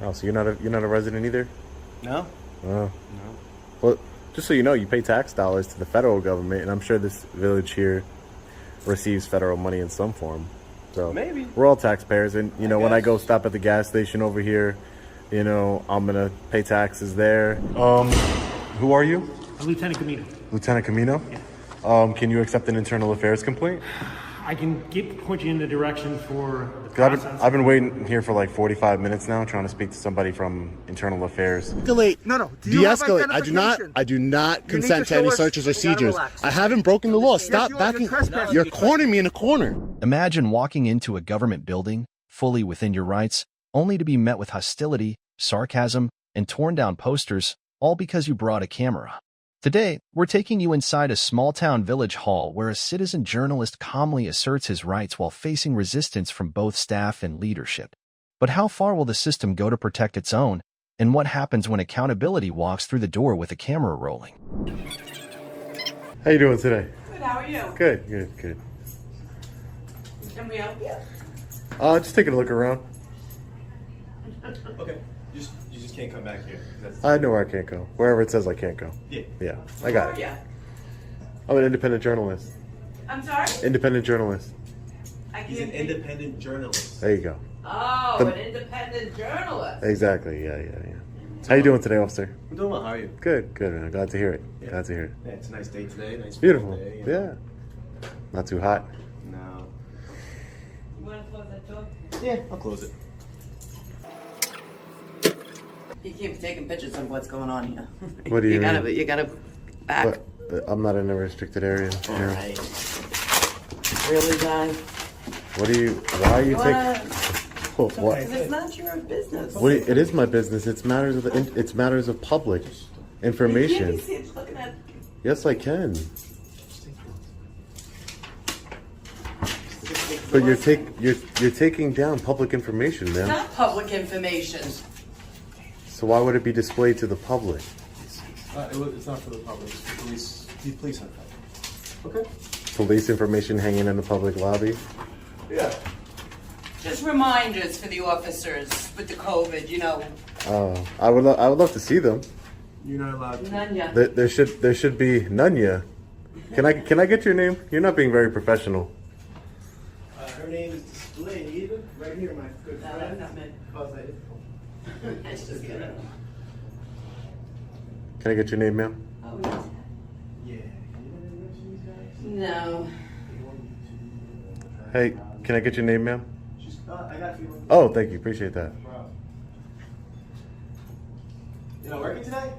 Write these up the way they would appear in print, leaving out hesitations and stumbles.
Oh, so you're not a resident either? No. Oh. No. Well, just so you know, you pay tax dollars to the federal government, and I'm sure this village here receives federal money in some form. So Maybe. we're all taxpayers, and when I guess. go stop at the gas station over here, I'm gonna pay taxes there. Who are you? Lieutenant Camino. Lieutenant Camino? Yeah. Can you accept an internal affairs complaint? I can point you in the direction for the 'Cause process. I've been waiting here for like 45 minutes now, trying to speak to somebody from internal affairs. Escalate. No. Do you have De-escalate. I do not consent to any searches or seizures. I haven't broken the law. Stop you are. backing. You're trespassing. You're cornering me in a corner. Imagine walking into a government building, fully within your rights, only to be met with hostility, sarcasm, and torn down posters, all because you brought a camera. Today, we're taking you inside a small-town village hall where a citizen journalist calmly asserts his rights while facing resistance from both staff and leadership. But how far will the system go to protect its own? And what happens when accountability walks through the door with a camera rolling? How you doing today? Good, how are you? Good. Can we help you? Just taking a look around. Okay. You just can't come back here. I know where I can't go. Wherever it says I can't go. Yeah. I got it. Yeah. I'm an independent journalist. I'm sorry? Independent journalist. I He's an independent journalist. There you go. Oh, The- an independent journalist. Exactly. Yeah. How you doing today, officer? I'm doing well. How are you? Good. I'm glad to hear it. Yeah. Glad to hear it. Yeah, it's a nice day today. Nice Beautiful. Day, Yeah. Not too hot. No. You want to close that door? Yeah, I'll close it. You keep taking pictures of what's going on here. What do you mean? You gotta back. But I'm not in a restricted area. All here. right. Really, John? Why are you You taking? wanna? What? Because it's not your business. It is my business. It's matters of public You can't information. be seen looking at. Yes, I can. But you're taking down public information, It's man. not public information. So why would it be displayed to the public? It's not for the public. It's for police. The police have that. Okay. Police information hanging in the public lobby. Yeah. Just reminders for the officers with the COVID, I would love to see them. You're not allowed to. None yet. There should be none yet. Can I get your name? You're not being very professional. Her name is displayed right here, my good No, friend. that's not me. Composite. It's just kidding. Can I get your name, ma'am? Oh, yes. Yeah. No. Hey, can I get your name, ma'am? I got you. Oh, thank you. Appreciate that. You not working today?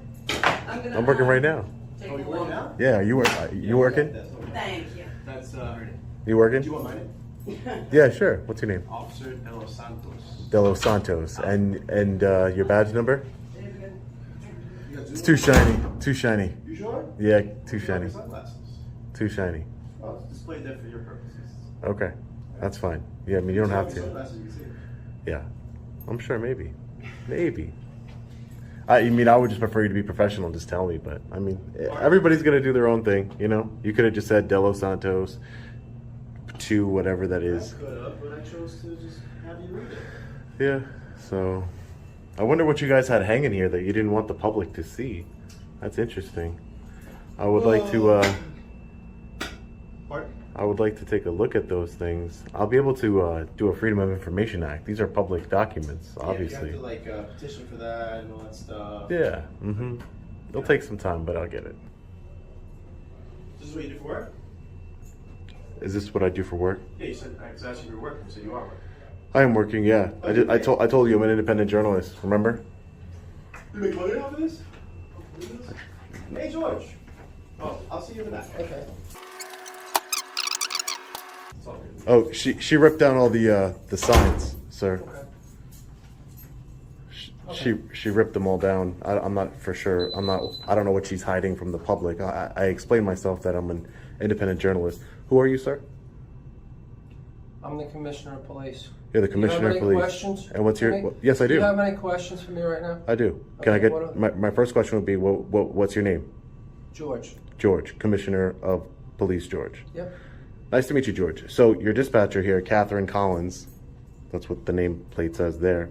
I'm working right now. Take Oh, a you working walk. now? Yeah, you working? Thank you. That's her name. You working? Do you want my name? Yeah, sure. What's your name? Officer De Los Santos. De Los Santos. And your badge number? You got It's Zoom? too shiny. Too shiny. You sure? Yeah, too shiny. Sunglasses. Too shiny. Oh, it's displayed there for your purposes. Okay, that's fine. Yeah, I mean you don't have to. Sunglasses, you can see it. Yeah, I'm sure. Maybe. I mean, I would just prefer you to be professional and just tell me. But I mean, everybody's gonna do their own thing. You could have just said De Los Santos to whatever that is. I could have, but I chose to just have you read it. Yeah. So, I wonder what you guys had hanging here that you didn't want the public to see. That's interesting. I would like to. Pardon? I would like to take a look at those things. I'll be able to do a Freedom of Information Act. These are public documents, obviously. Yeah, you have to petition for that and all that stuff. Yeah. Mm-hmm. It'll take some time, but I'll get it. This is what you do for work? Is this what I do for work? Yeah, you said I asked you if you're working, so you are working. I am working. Yeah. I told you I'm an independent journalist. Remember? You make money off of this? Hey, George. Oh, I'll see you in the back. Okay. It's all good. Oh, she ripped down all the signs, sir. Okay. She ripped them all down. I'm not for sure. I don't know what she's hiding from the public. I explained myself that I'm an independent journalist. Who are you, sir? I'm the commissioner of police. You're the commissioner of Do you have any police. questions? And what's your? for me? Yes, I Do you do. have any questions for me right now? I do. Can I Okay, get what are- my first question would be what's your name? George. George, Commissioner of Police, George. Yep. Nice to meet you, George. So your dispatcher here, Catherine Collins, that's what the nameplate says there.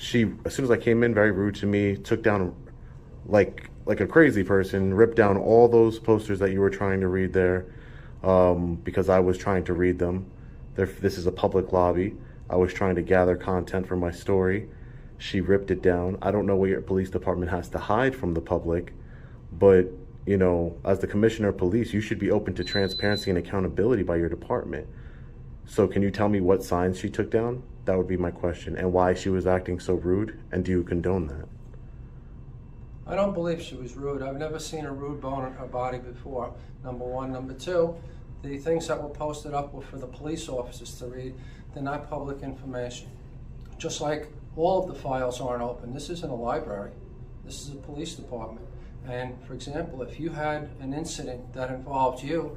she, as soon as I came in, very rude to me, took down like a crazy person, ripped down all those posters that you were trying to read there, because I was trying to read them. This is a public lobby. I was trying to gather content for my story. She ripped it down. I don't know what your police department has to hide from the public, but you know, as the commissioner of police, you should be open to transparency and accountability by your department. So can you tell me what signs she took down? That would be my question, and why she was acting so rude, and do you condone that? I don't believe she was rude. I've never seen a rude bone in her body before, number one. Number two, the things that were posted up were for the police officers to read. They're not public information. Just like all of the files aren't open. This isn't a library. This is a police department. And for example, if you had an incident that involved you,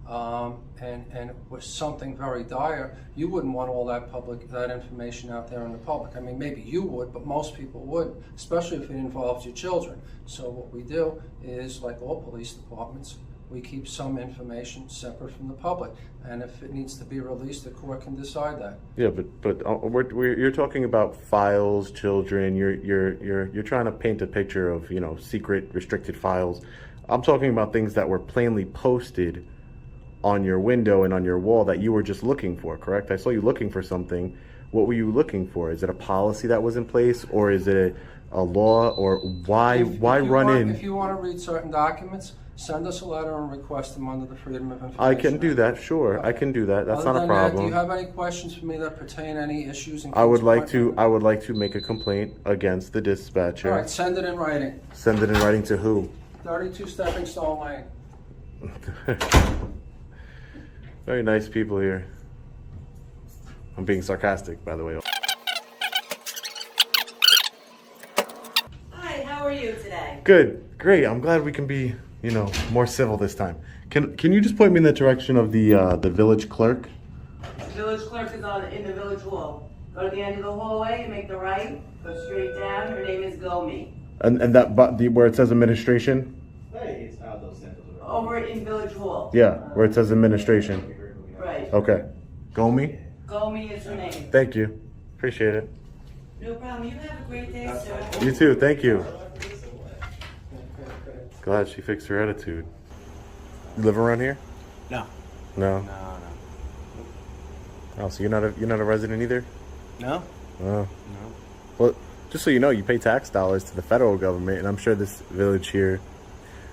and it was something very dire, you wouldn't want all that information out there in the public. I mean, maybe you would, but most people wouldn't, especially if it involves your children. So what we do is, like all police departments, we keep some information separate from the public, and if it needs to be released, the court can decide that. Yeah, but you're talking about files, children. You're trying to paint a picture of, you know, secret, restricted files. I'm talking about things that were plainly posted on your window and on your wall that you were just looking for. Correct? I saw you looking for something. What were you looking for? Is it a policy that was in place, or is it a law, or why run in? If you want to read certain documents, send us a letter and request them under the Freedom of Information I can do Act. that, sure. I can do that. That's Other not a than problem. That, do you have any questions for me that pertain any issues? I would like to make a complaint against the dispatcher. All right, send it in writing. Send it in writing to who? 32 Stepping Stone Lane. Very nice people here. I'm being sarcastic, by the way. Hi, how are you today? Good, great. I'm glad we can be, you know, more civil this time. Can you just point me in the direction of the village clerk? The village clerk is in the village hall. Go to the end of the hallway and make the right. Go straight down. Her name is Gomi. And that where it says administration? Over in village hall. Yeah, where it says administration. Right. Okay. Gomi? Gomi is her name. Thank you. Appreciate it. No problem. You have a great day, sir. You too. Thank you. Glad she fixed her attitude. You live around here? No. No. No. Oh, so you're not a resident either? No. Oh. No. Well, just so you know, you pay tax dollars to the federal government, and I'm sure this village here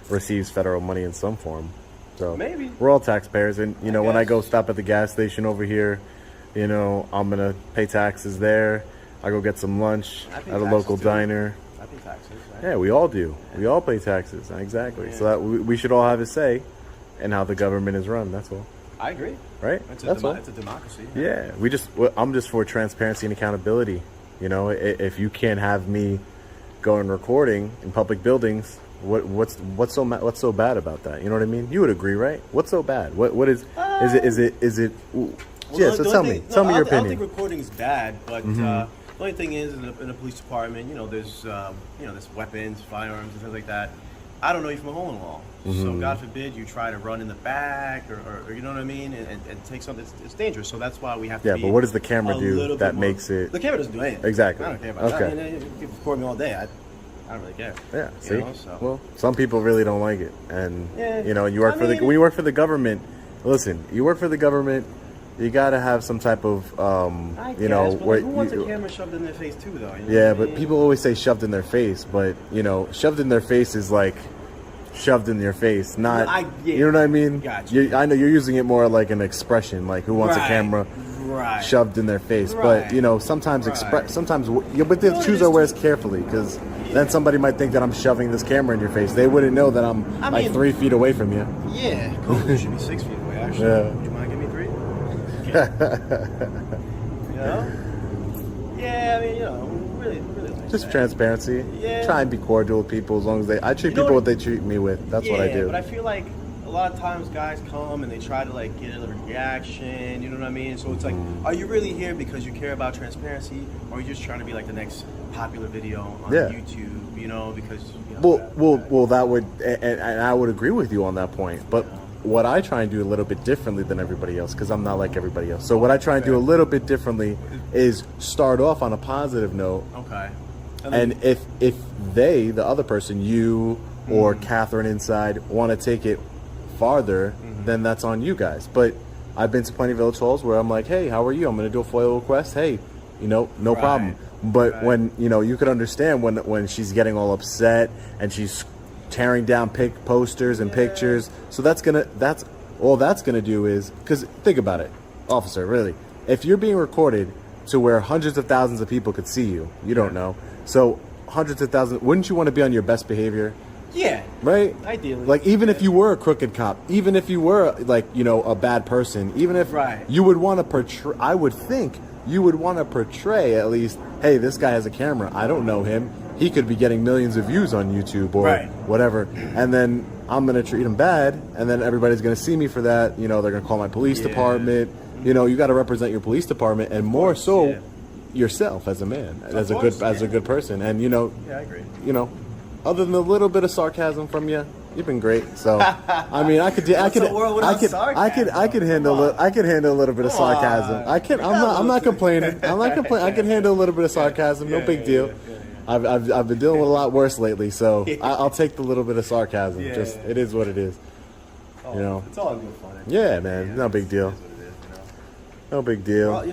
receives federal money in some form. So Maybe. we're all taxpayers, and you know, when I guess. go stop at the gas station over here, you know, I'm gonna pay taxes there. I go get some lunch I pay at a taxes local too. diner. I pay taxes. Right? Yeah, we all do. We all pay taxes. Exactly. Yeah. So that we should all have a say in how the government is run. That's all. I agree. Right? That's all. It's a democracy. Yeah, I'm just for transparency and accountability. You know, if you can't have me going recording in public buildings, what's so bad about that? You know what I mean? You would agree, right? What's so bad? What is it? Ooh. Well, Yeah, so tell me your I don't opinion. think recording is bad, but the only thing is, in a police department, you know, there's weapons, firearms, and things like that. I don't know you from a hole in the wall. So God forbid you try to run in the back, or you know what I mean, and take something. It's dangerous. So that's why we have to. Yeah, be but what does the camera a do little that bit more- makes it? The camera doesn't do anything. Exactly. I don't care about Okay. that. You can record me all day. I don't really care. Yeah. You See, know, so. well, some people really don't like it, and Yeah, you know, you work when you work for the government. Listen, you work for the government. You gotta have some type of, you know, but where who wants a you, camera shoved in their face too, though? You know yeah, what I but mean? people always say shoved in their face, but you know, shoved in their face is like shoved in your face, not. Yeah. You know what I mean? Gotcha. I know you're using it more like an expression, like who wants a camera shoved in their face, but you know, sometimes sometimes, but they choose our words carefully, because then somebody might think that I'm shoving this camera in your face. They wouldn't know that I'm like 3 feet away from you. Yeah, COVID should be 6 feet away. Actually, Yeah. would you mind giving me 3? You know? Yeah, I mean, you know, really like Just that. transparency. Yeah. Try and be cordial with people as long as I treat You know people what- what they treat me with. That's what I do. But I feel like a lot of times guys come and they try to like get a reaction, you know what I mean? So it's like, are you really here because you care about transparency, or are you just trying to be like the next popular video on YouTube, you know, because you know, Well, that would, and I would agree with you on that point. But what I try and do a little bit differently than everybody else, because I'm not like everybody else. So what I try and do a little bit differently is start off on a positive note. Okay. And if they, the other person, you or Catherine inside, want to take it farther, then that's on you guys. But I've been to plenty of village halls where I'm like, hey, how are you? I'm going to do a FOIL request. Hey, no problem. But when, you could understand when she's getting all upset and she's tearing down posters and pictures. So all that's gonna do is, because think about it, officer, really, if you're being recorded to where hundreds of thousands of people could see you, you don't know. So hundreds of thousands, wouldn't you want to be on your best behavior? Yeah. Right? Ideally. Like, even if you were a crooked cop, even if you were, like, a bad person, even if you would want to portray, I would think you would want to portray at least, hey, this guy has a camera. I don't know him. He could be getting millions of views on YouTube or whatever. And then I'm going to treat him bad. And then everybody's going to see me for that. They're going to call my police department. You got to represent your police department, and more so yourself as a man, as a good person. And, I agree. Other than a little bit of sarcasm from you, you've been great. So, I mean, I could handle a little bit of sarcasm. I'm not complaining. I can handle a little bit of sarcasm. No big deal. I've been dealing with a lot worse lately, so I'll take the little bit of sarcasm. It is what it is. It's all good fun. Yeah, man. No big deal. No big deal.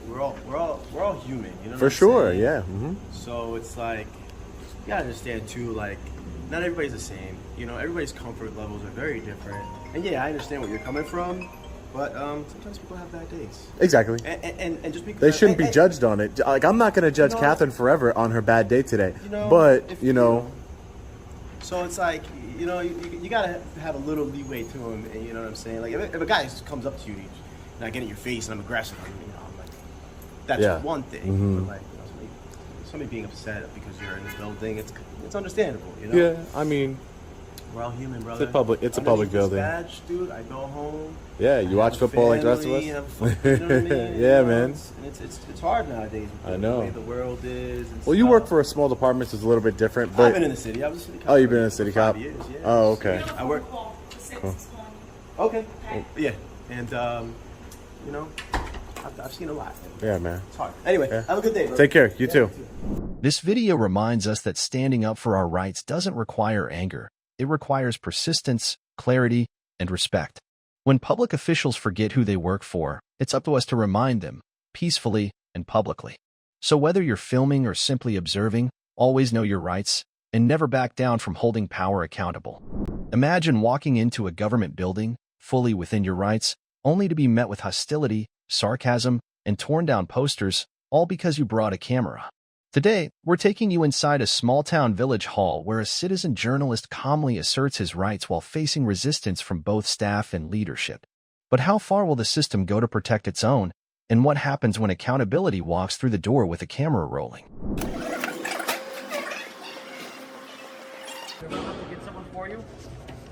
We're all human. For sure. Yeah. So it's like, you gotta understand too, like, not everybody's the same. Everybody's comfort levels are very different. And yeah, I understand where you're coming from, but sometimes people have bad days. Exactly. And just because they shouldn't be judged on it. Like, I'm not gonna judge Catherine forever on her bad day today. But so it's like, you gotta have a little leeway to him. And you know what I'm saying? Like, if a guy comes up to you and I get in your face and I'm aggressive, I'm like, that's one thing. But like, somebody being upset because you're in the building, it's understandable, Yeah, I mean, we're all human, brother. It's a public building. Badge, dude, I go home. Yeah, you watch football like the rest of us. You know what I mean? Yeah, man. It's hard nowadays. I know. The way the world is. Well, you work for a small department, so it's a little bit different. But I've been in the city. I was a city cop. Oh, you've been in a city cop? 5 years, yeah. Oh, okay. I work. Cool. Okay. Yeah, and I've seen a lot. Yeah, man. It's hard. Anyway, have a good day, bro. Take care. You too. This video reminds us that standing up for our rights doesn't require anger. It requires persistence, clarity, and respect. When public officials forget who they work for, it's up to us to remind them, peacefully and publicly. So whether you're filming or simply observing, always know your rights and never back down from holding power accountable. Imagine walking into a government building, fully within your rights, only to be met with hostility, sarcasm, and torn down posters, all because you brought a camera. Today, we're taking you inside a small-town village hall where a citizen journalist calmly asserts his rights while facing resistance from both staff and leadership. But how far will the system go to protect its own? And what happens when accountability walks through the door with a camera rolling? Get someone for you.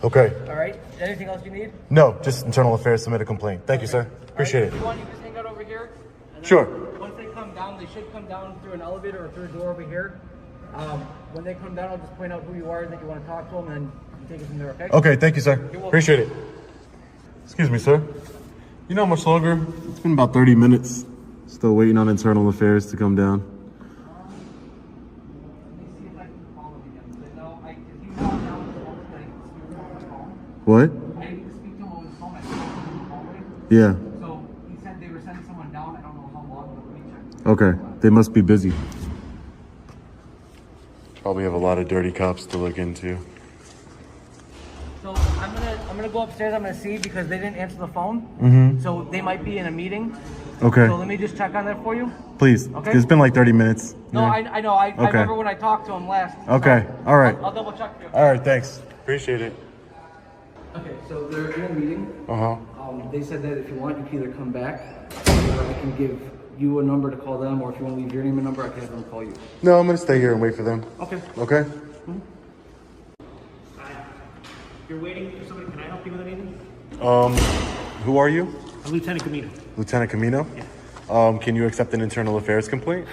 Okay. All right. Anything else you need? No, just internal affairs. Submit a complaint. Thank you, sir. Appreciate it. You want you just hang out over here? Sure. Once they come down, they should come down through an elevator or through a door over here. When they come down, I'll just point out who you are and that you want to talk to them, and you take it from there, okay? Okay, thank you, sir. Appreciate it. Excuse me, sir. You know how much longer? It's been about 30 minutes. Still waiting on internal affairs to come down. What? I need to speak to him over the phone. I spoke to him in the hallway. Yeah. So he said they were sending someone down. I don't know how long, but let me check. Okay. They must be busy. Probably have a lot of dirty cops to look into. So I'm gonna go upstairs. I'm gonna see because they didn't answer the phone. So they might be in a meeting. Okay. So let me just check on that for you. Please. Okay. It's been like 30 minutes. No, Yeah. I know. I remember when I talked to him last. Okay. All right. I'll double check for you. All right. Thanks. Appreciate it. Okay. So they're in a meeting. They said that if you want, you can either come back, or I can give you a number to call them, or if you want to leave your name and number, I can have them call you. No, I'm gonna stay here and wait for them. Okay. Okay. You're waiting for somebody. Can I help you with anything? Who are you? I'm Lieutenant Camino. Lieutenant Camino? Yeah. Can you accept an internal affairs complaint?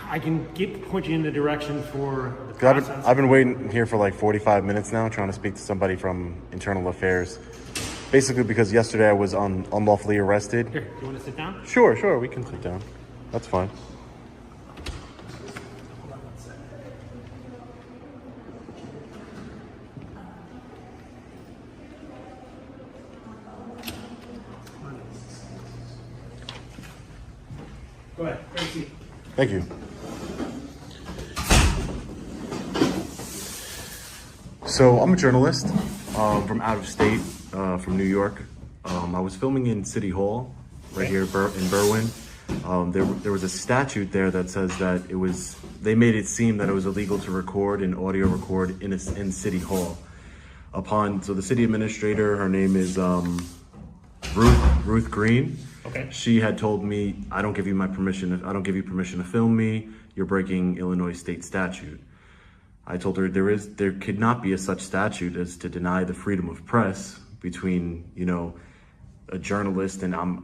I can point you in the direction for the 'Cause process. I've been waiting here for like 45 minutes now, trying to speak to somebody from internal affairs. Basically because yesterday I was unlawfully arrested. Here, you want to sit down? Sure, we can sit down. That's fine. Go ahead. Thank you. So I'm a journalist from out of state, from New York. I was filming in City Hall, right here in Berwyn. There was a statute there that says that they made it seem that it was illegal to record and audio record in City Hall. So the city administrator, her name is Ruth Green. Okay. She had told me, I don't give you permission to film me. You're breaking Illinois state statute. I told her there could not be a such statute as to deny the freedom of press between, a journalist and I'm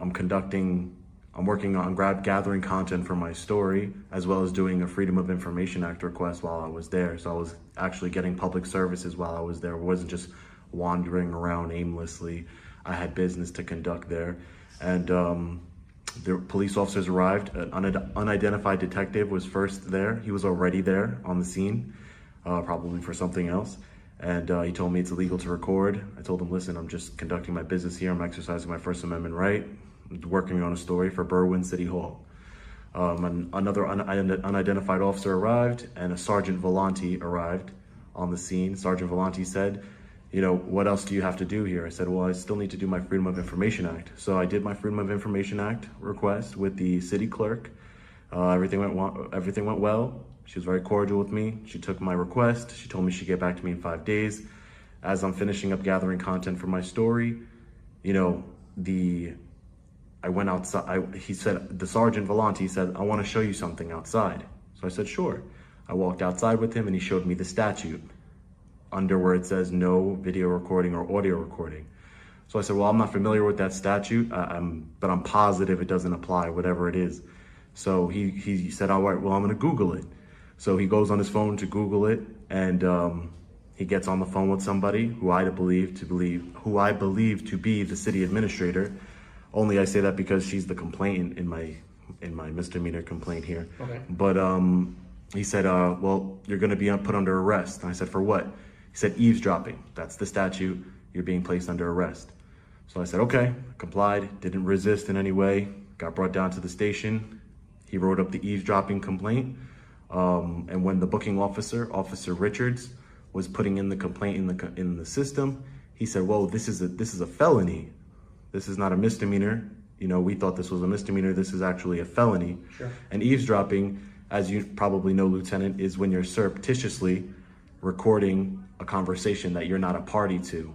working on gathering content for my story, as well as doing a Freedom of Information Act request while I was there. So I was actually getting public services while I was there. I wasn't just wandering around aimlessly. I had business to conduct there. And the police officers arrived. An unidentified detective was first there. He was already there on the scene, probably for something else. And he told me it's illegal to record. I told him, listen, I'm just conducting my business here. I'm exercising my First Amendment right. I'm working on a story for Berwyn City Hall. Another unidentified officer arrived, and a Sergeant Volante arrived on the scene. Sergeant Volante said, what else do you have to do here? I said, well, I still need to do my Freedom of Information Act. So I did my Freedom of Information Act request with the city clerk. Everything went well. She was very cordial with me. She took my request. She told me she'd get back to me in 5 days. As I'm finishing up gathering content for my story, I went outside. The Sergeant Volante said, I want to show you something outside. So I said, sure. I walked outside with him and he showed me the statute under where it says no video recording or audio recording. So I said, well, I'm not familiar with that statute, but I'm positive it doesn't apply, whatever it is. So he said, all right, well, I'm gonna Google it. So he goes on his phone to Google it, and he gets on the phone with somebody who I believe to be the city administrator. Only I say that because she's the complainant in my misdemeanor complaint here. Okay. But he said, well, you're gonna be put under arrest. And I said, for what? He said, eavesdropping. That's the statute. You're being placed under arrest. So I said, okay, complied, didn't resist in any way, got brought down to the station. He wrote up the eavesdropping complaint. And when the booking officer, Officer Richards, was putting in the complaint in the system, he said, whoa, this is a felony. This is not a misdemeanor. We thought this was a misdemeanor. This is actually a felony. Sure. And eavesdropping, as you probably know, Lieutenant, is when you're surreptitiously recording a conversation that you're not a party to.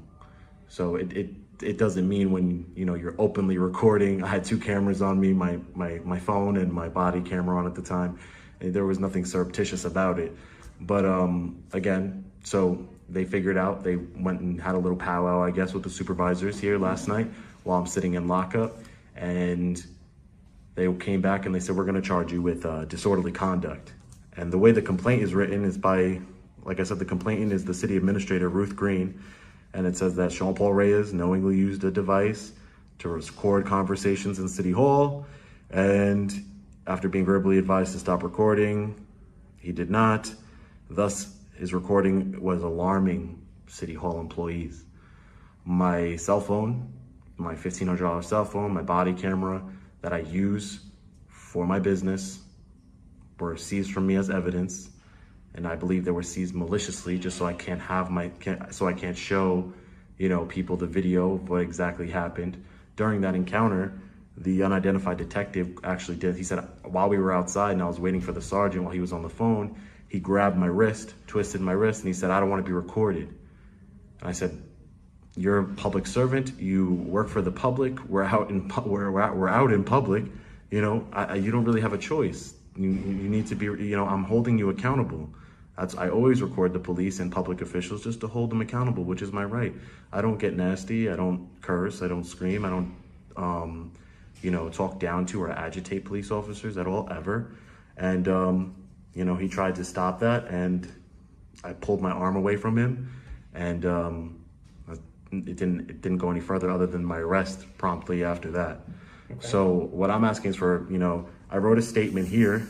So it doesn't mean when you're openly recording. I had 2 cameras on me, my phone and my body camera on at the time. And there was nothing surreptitious about it. But again, so they figured out, they went and had a little powwow, I guess, with the supervisors here last night while I'm sitting in lockup. And they came back and they said, we're gonna charge you with disorderly conduct. And the way the complaint is written is by, like I said, the complainant is the city administrator, Ruth Green. And it says that Sean Paul Reyes knowingly used a device to record conversations in City Hall. And after being verbally advised to stop recording, he did not. Thus, his recording was alarming City Hall employees. My cell phone, my $1,500 cell phone, my body camera that I use for my business were seized from me as evidence. And I believe they were seized maliciously just so I can't show, people the video of what exactly happened. During that encounter, the unidentified detective actually did. He said, while we were outside and I was waiting for the sergeant while he was on the phone, he grabbed my wrist, twisted my wrist, and he said, I don't want to be recorded. And I said, you're a public servant. You work for the public. We're out in public. You don't really have a choice. You need to be, I'm holding you accountable. I always record the police and public officials just to hold them accountable, which is my right. I don't get nasty. I don't curse. I don't scream. I don't, talk down to or agitate police officers at all, ever. And, he tried to stop that, and I pulled my arm away from him, and it didn't go any further other than my arrest promptly after that. Okay. So what I'm asking is for, I wrote a statement here.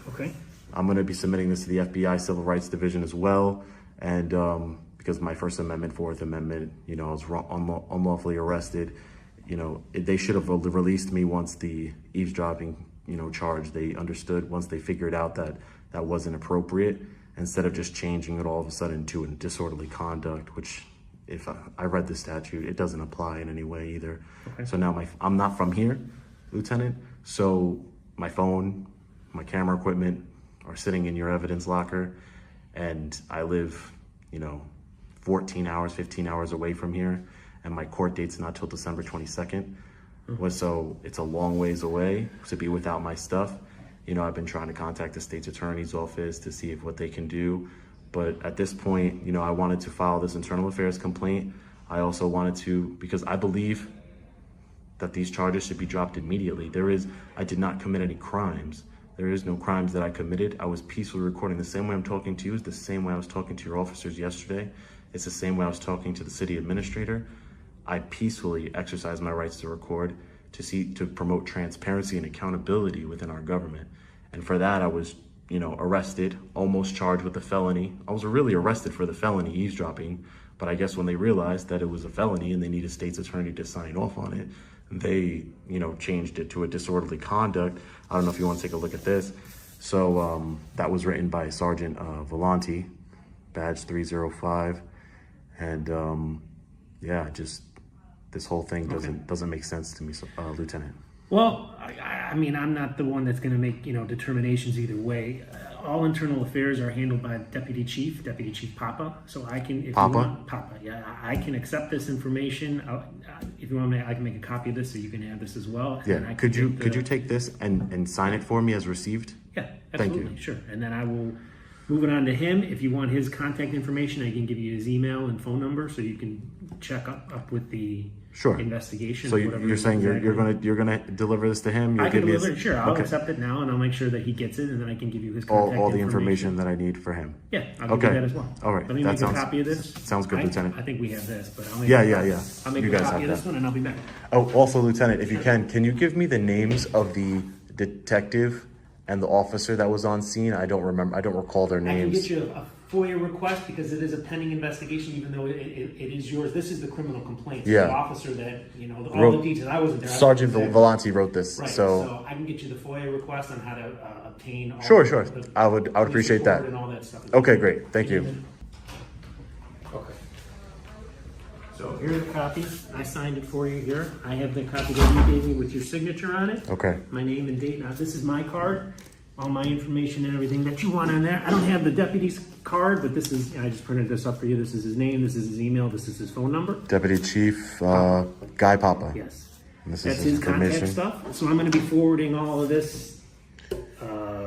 Okay. I'm going to be submitting this to the FBI Civil Rights Division as well. And because my First Amendment, Fourth Amendment, I was unlawfully arrested. They should have released me once the eavesdropping, charge, they understood, once they figured out that that wasn't appropriate, instead of just changing it all of a sudden to a disorderly conduct, which if I read the statute, it doesn't apply in any way either. Okay. So now I'm not from here, Lieutenant. So my phone, my camera equipment are sitting in your evidence locker, and I live, 14 hours, 15 hours away from here, and my court date's not till December 22nd. So it's a long ways away to be without my stuff. I've been trying to contact the state's attorney's office to see what they can do. But at this point, I wanted to file this internal affairs complaint. I also wanted to, because I believe that these charges should be dropped immediately. I did not commit any crimes. There is no crimes that I committed. I was peacefully recording. The same way I'm talking to you is the same way I was talking to your officers yesterday. It's the same way I was talking to the city administrator. I peacefully exercise my rights to record, to promote transparency and accountability within our government. And for that, I was, arrested, almost charged with a felony. I was really arrested for the felony eavesdropping, but I guess when they realized that it was a felony and they need a state's attorney to sign off on it, they, changed it to a disorderly conduct. I don't know if you want to take a look at this. So that was written by Sergeant Volante, badge 305. And this whole thing doesn't make sense to me, Lieutenant. Well, I mean, I'm not the one that's going to make, determinations either way. All internal affairs are handled by Deputy Chief Papa. So I can, if Papa? you want, Papa, yeah, I can accept this information. If you want me, I can make a copy of this so you can have this as well. Yeah. Could you take this and sign it for me as received? Yeah, absolutely. Thank you. Sure. And then I will move it on to him. If you want his contact information, I can give you his email and phone number so you can check up with the investigation. So you're saying you're gonna deliver this to him? I can deliver it. Sure, I'll accept it now, and I'll make sure that he gets it, and then I can give you his contact all the information that I need for him. Yeah, I'll give you that as well. All right, let me make a copy of this. Sounds good, Lieutenant. I think we have this, but I'll make yeah. I'll make a copy of this one, and I'll be back. Oh, also, Lieutenant, if you can you give me the names of the detective and the officer that was on scene? I don't recall their names. I can get you a FOIA request because it is a pending investigation, even though it is yours. This is the criminal complaint. So the officer that, all the details. I wasn't there. Sergeant Volante wrote this. Right. So I can get you the FOIA request on how to obtain all Sure. the I would appreciate that. And all that stuff. Okay, great. Thank you. Okay. So here's a copy. I signed it for you here. I have the copy that you gave me with your signature on it. Okay. My name and date. Now this is my card. All my information and everything that you want on there. I don't have the deputy's card, but this is, I just printed this up for you. This is his name, this is his email, this is his phone number. Deputy Chief Guy Papa. Yes. And this That's is his contact stuff. So I'm going to be forwarding all of this,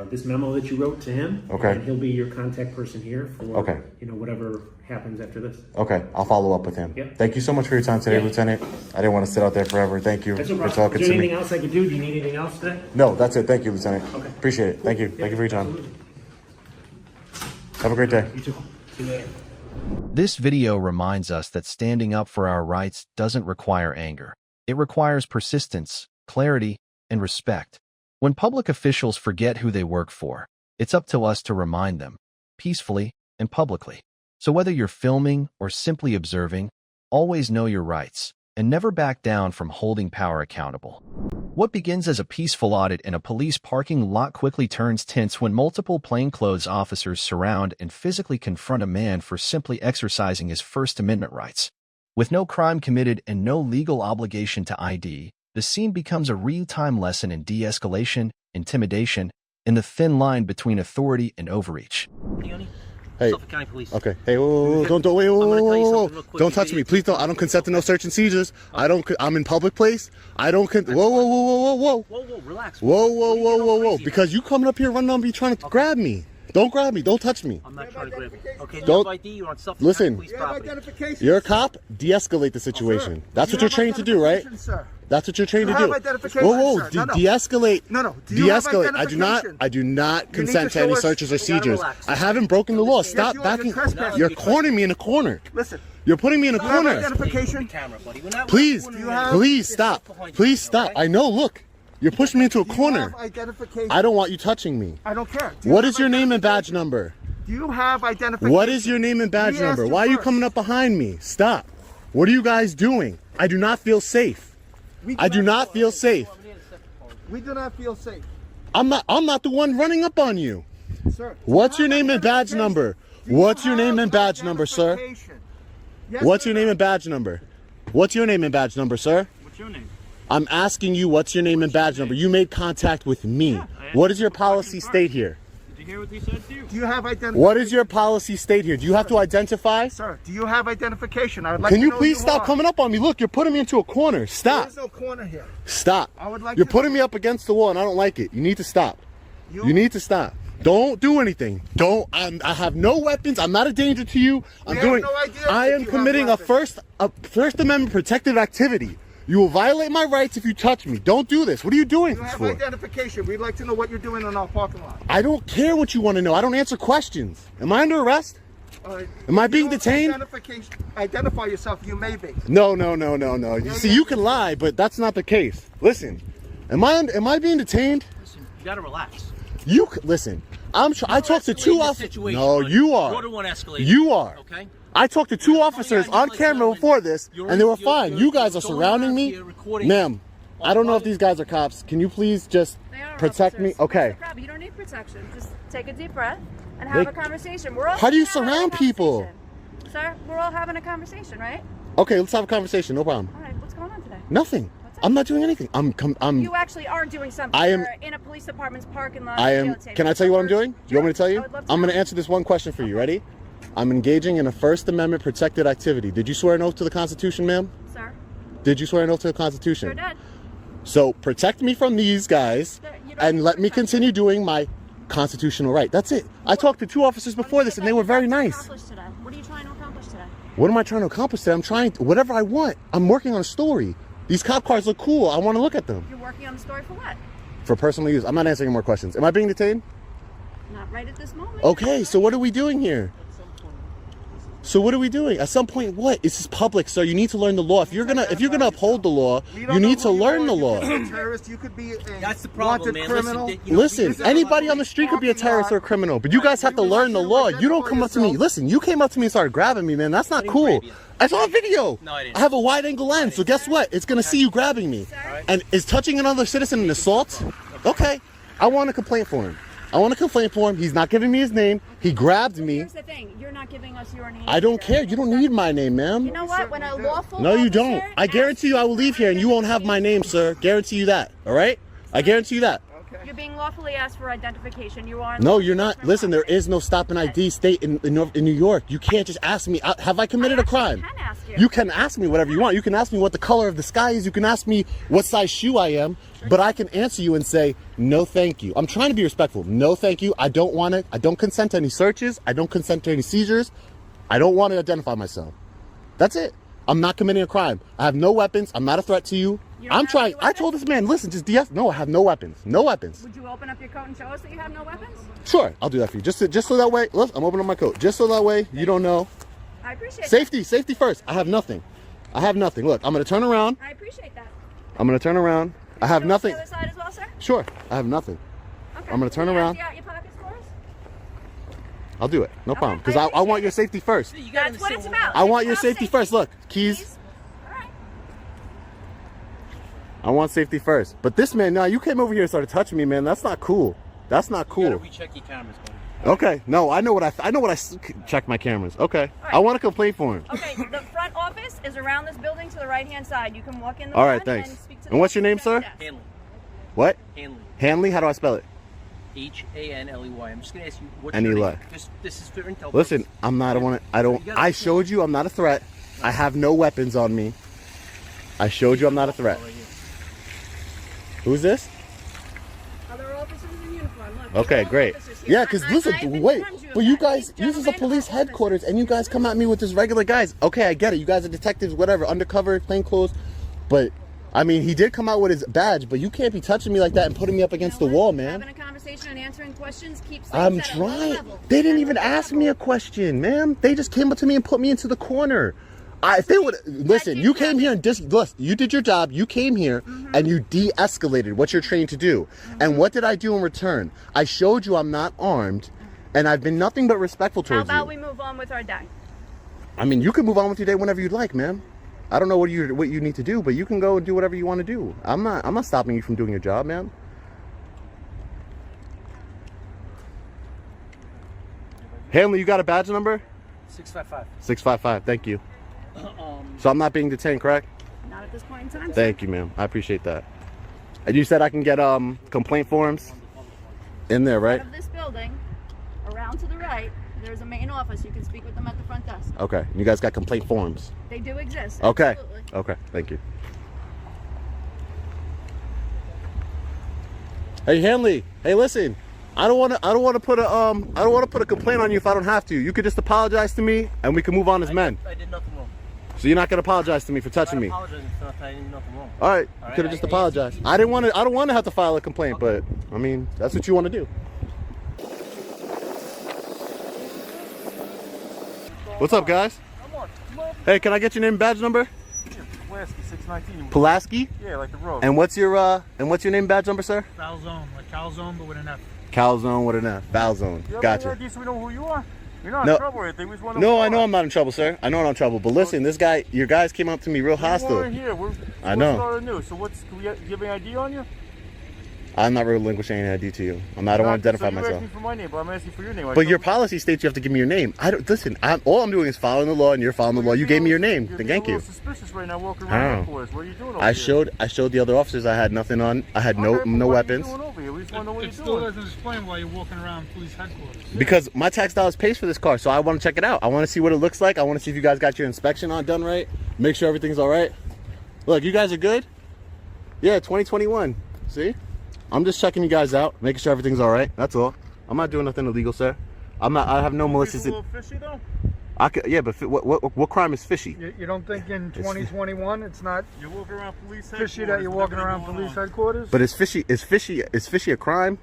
this memo that you wrote to him. Okay. And he'll be your contact person here for, whatever happens after this. Okay, I'll follow up with him. Yep. Thank you so much for your time today, Lieutenant. I didn't want to sit out there forever. Thank you That's no for problem. talking Is there to me. anything else I can do? Do you need anything else today? No, that's it. Thank you, Lieutenant. Okay. Appreciate it. Thank you. Thank you for your time. Absolutely. Have a great day. You too. See you later. This video reminds us that standing up for our rights doesn't require anger. It requires persistence, clarity, and respect. When public officials forget who they work for, it's up to us to remind them, peacefully and publicly. So whether you're filming or simply observing, always know your rights and never back down from holding power accountable. What begins as a peaceful audit in a police parking lot quickly turns tense when multiple plainclothes officers surround and physically confront a man for simply exercising his First Amendment rights. With no crime committed and no legal obligation to ID, the scene becomes a real-time lesson in de-escalation, intimidation, and the thin line between authority and overreach. Hey. Suffolk County Police. Okay. Hey, whoa, don't touch me, please. I don't consent to no search and seizures. I'm in public place. Whoa. Relax. Whoa. Because you coming up here running on me trying to grab me. Don't grab me. Don't touch me. I'm not trying to grab you. Okay, don't. ID, you're on Suffolk Listen, County Police property. You're a cop. De-escalate the situation. That's what you're trained to do, right? That's what you're trained to do. Whoa, de-escalate. No. De-escalate. I do not consent to any searches or seizures. I haven't broken the law. Stop backing. You're cornering me in a corner. Listen. You're putting me in a Do you have corner. identification? Camera, buddy. We're not Please, Do you have- please stop. Please stop. I know, look. You're pushing me into a Do you corner. have identification? I don't want you touching me. I don't care. Do you What have is your name and identification? badge number? Do you have identification? What is your name and badge We asked number? you Why are you first. coming up behind me? Stop. What are you guys doing? I do not feel safe. I do not feel safe. We do not feel safe. I'm not the one running up on you. Sir. What's your name and badge number? What's your name and badge number, sir? Yes What's or your no? name and badge number? What's your name and badge number, sir? What's your name? I'm asking you what's your name and badge number. You made contact with me. What does your policy state here? Did you hear what they said to you? Do you have identification? What does your policy state here? Do you have to identify? Sir, do you have identification? I would like Can to you know please who stop are. coming up on me? Look, you're putting me into a corner. There Stop. is no corner here. Stop. I would like You're to- putting me up against the wall and I don't like it. You need to stop. You need to stop. Don't do anything. I have no weapons. I'm not a danger to you. We have no idea I if am you have committing a weapons. First Amendment protected activity. You will violate my rights if you touch me. Don't do this. What are you doing You this have for? identification. We'd like to know what you're doing in our parking lot. I don't care what you want to know. I don't answer questions. Am I under arrest? Am I being detained? Identify yourself. You may be. No. You see, you can lie, but that's not the case. Listen, am I being detained? Listen, you gotta relax. Listen. I talked to two officers. No, you are. You're the one escalating. You are. Okay. I talked to two officers on camera before this, and they were fine. You guys are surrounding me, ma'am. I don't know if these guys are cops. Can you please just protect me? Okay. You don't need protection. Just take a deep breath and have a conversation. We're all How do you having a surround people? conversation. Sir, we're all having a conversation, right? Okay, let's have a conversation. No problem. All right, what's going on today? Nothing. I'm not doing anything. You actually are doing something. I am- You're in a police department's parking lot. I am. videotaping. Can I tell you what I'm doing? Do you want me to tell you? I would love to I'm know. going to answer this one question for you. Ready? I'm engaging in a First Amendment protected activity. Did you swear an oath to the Constitution, ma'am? Sir? Did you swear an oath to the Constitution? Sure did. So protect me from these guys and let me continue doing my constitutional right. That's it. I talked to two officers before this and they were very nice. What are you trying to accomplish today? What am I trying to accomplish today? I'm trying whatever I want. I'm working on a story. These cop cars look cool. I want to look at them. You're working on the story for what? For personal use. I'm not answering any more questions. Am I being detained? Not right at this moment. Okay, so what are we doing here? So what are we doing? At some point, what? This is public, so you need to learn the law. If you're gonna uphold the law, you need to learn the law. You could be a terrorist. You could be a That's the problem, wanted man. criminal. Listen, anybody on the street could be a terrorist or a criminal, but you guys have to learn the law. You don't come up to me. Listen, you came up to me and started grabbing me, man. That's not cool. I saw a video. No, I didn't. I have a wide angle lens, so guess what? It's gonna see you grabbing me. And is touching another citizen an assault? Okay, I want a complaint for him. I want to complain for him. He's not giving me his name. He grabbed me. Here's the thing. You're not giving us your name. I don't care. You don't need my name, ma'am. You know what? When a lawful No, you officer don't. I guarantee you I will leave here and you won't have my name, sir. Guarantee you that. All right? I guarantee you that. You're being lawfully asked for identification. You are. No, you're not. Listen, there is no stop and ID state in New York. You can't just ask me, have I committed a crime? Can ask you. You can ask me whatever you want. You can ask me what the color of the sky is. You can ask me what size shoe I am. But I can answer you and say, no, thank you. I'm trying to be respectful. No, thank you. I don't want to. I don't consent to any searches. I don't consent to any seizures. I don't want to identify myself. That's it. I'm not committing a crime. I have no weapons. I'm not a threat to you. I'm trying. I told this man, listen, just DS. No, I have no weapons. No weapons. Would you open up your coat and show us that you have no weapons? Sure, I'll do that for you. Just so that way. Look, I'm opening up my coat. Just so that way you don't know. I appreciate Safety first. I have nothing. Look, I'm gonna turn around. I appreciate that. I'm gonna turn around. I have nothing. The other side as well, sir? Sure, I have nothing. Okay. I'm gonna turn Can you around. empty out your pockets for us? I'll do it. No problem. Because I want your safety first. That's what it's about. I want It's your about safety first. Look, keys. I want safety first. But this man, now you came over here and started touching me, man. That's not cool. That's not You gotta cool. recheck your cameras, buddy. Okay. No, I know what I check my cameras. Okay. I want to complain for him. Okay, the front office is around this building to the right-hand side. You can walk in the All right, front thanks. and speak to And what's your name, sir? Hanley. What? Hanley. Hanley? How do I spell it? Hanley. I'm just gonna ask you what's Any your name. luck? This is for intel. Listen, I'm not. I showed you I'm not a threat. I have no weapons on me. I showed you I'm not a threat. Who's this? Other officers in uniform. Look, Okay, great. Yeah, because listen, I've been wait, warned you but of you that. guys, These this is a gentlemen police are headquarters, and you guys come at me with this regular guys. Okay, I get it. You guys are detectives, whatever, undercover, plainclothes. But, I mean, he did come out with his badge, but you can't be touching me like that and putting me up against the wall, man. Having a conversation and answering questions keeps things I'm at a low trying. level. They didn't even ask me a question, ma'am. They just came up to me and put me into the corner. If they would listen, you came here and listen, you did your job. You came here and you de-escalated what you're trained to do. And what did I do in return? I showed you I'm not armed, and I've been nothing but respectful towards you. How about we move on with our day? I mean, you can move on with your day whenever you'd like, ma'am. I don't know what you need to do, but you can go and do whatever you want to do. I'm not stopping you from doing your job, ma'am. Hanley, you got a badge number? 655. 655. Thank you. So I'm not being detained, correct? Not at this point in time. Thank you, ma'am. I appreciate that. And you said I can get complaint forms in there, right? Out of this building, around to the right, there's a main office. You can speak with them at the front desk. Okay. You guys got complaint forms? They do exist. Okay. Absolutely. Okay. Thank you. Hey, Hanley. Hey, listen. I don't want to put a complaint on you if I don't have to. You could just apologize to me and we can move on as men. I did nothing wrong. So you're not gonna apologize to me for touching me? I did nothing wrong. All right, you could have just apologized. I don't want to have to file a complaint, but I mean, that's what you want to do. What's up, guys? Hey, can I get your name and badge number? Pulaski, 619. Pulaski? Yeah, like the road. And what's your name and badge number, sir? Calzone, like calzone, but with an F. Calzone with an F. Valzone. You have Gotcha. any idea so we know who you are? You're not No. in trouble or anything. We just want to No, I know I'm not in trouble, sir. I know I'm not in trouble. But listen, your guys came up to me real We hostile. weren't here. I know. What's new? So can we give an ID on you? I'm not relinquishing any ID to you. I don't want to identify so you're myself. asking for my name, but I'm asking for your name. But your policy states you have to give me your name. I don't listen. All I'm doing is following the law, and you're following the law. You gave me your name. You're Then thank being a you. little suspicious right now, walking around headquarters. What are you doing over here? I showed the other officers I had nothing on. I had no Okay, but what weapons. Are you doing over here? We just want to know what It you're still doing. doesn't explain why you're walking around police headquarters. Because my tax dollars pays for this car, so I want to check it out. I want to see what it looks like. I want to see if you guys got your inspection done right. Make sure everything's all right. Look, you guys are good. Yeah, 2021. See, I'm just checking you guys out, making sure everything's all right. That's all. I'm not doing nothing illegal, sir. I'm not. I have no malicious. A little fishy though. Yeah, but what crime is fishy? You don't think in 2021 it's not You're walking around police fishy that you're walking around police headquarters? But is fishy a crime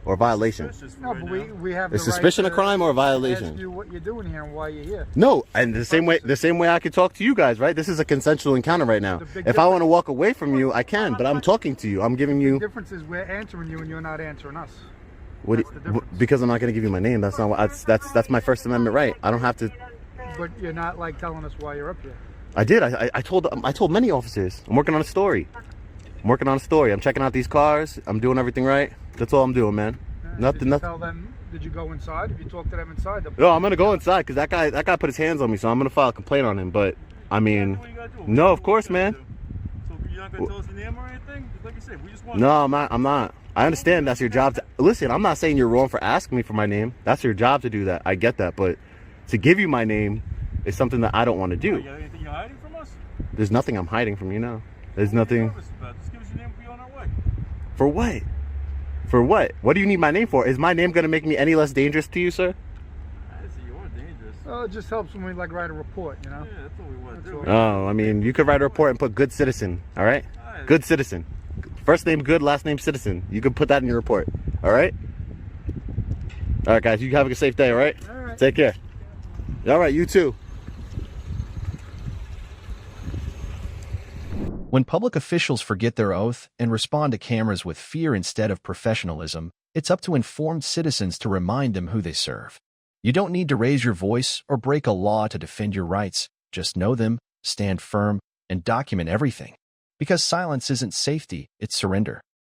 or a violation? No, but we have Is the suspicion right a crime or a to violation? ask you what you're doing here and why you're here. No, and the same way I could talk to you guys, right? This is a consensual encounter right now. If I want to walk away from you, I can, but I'm talking to you. I'm giving you. The difference is we're answering you and you're not answering us. Because I'm not going to give you my name. That's not what. That's my First Amendment right. I don't have to. But you're not like telling us why you're up here. I did. I told many officers. I'm working on a story. I'm checking out these cars. I'm doing everything right. That's all I'm doing, man. Nothing. Tell them. Did you go inside? If you talk to them inside, No, I'm gonna go inside because that guy put his hands on me, so I'm gonna file a complaint on him. But I mean, no, of course, man. So you're not gonna tell us the name or anything? Like you said, we just want. No, I'm not. I understand that's your job to listen. I'm not saying you're wrong for asking me for my name. That's your job to do that. I get that, but to give you my name is something that I don't want to do. You got anything you're hiding from us? There's nothing I'm hiding from you now. There's nothing. Just give us your name. We'll be on our way. For what? For what? What do you need my name for? Is my name gonna make me any less dangerous to you, sir? I didn't say you were dangerous. Oh, it just helps when we like write a report, you know. Yeah, that's what we want to do. Oh, I mean, you could write a report and put good citizen. All right. Good citizen. First name good, last name citizen. You can put that in your report. All right. All right, guys. You have a safe day. All right. All right. Take care. All right. You too. When public officials forget their oath and respond to cameras with fear instead of professionalism, it's up to informed citizens to remind them who they serve. You don't need to raise your voice or break a law to defend your rights. Just know them, stand firm, and document everything. Because silence isn't safety, it's surrender.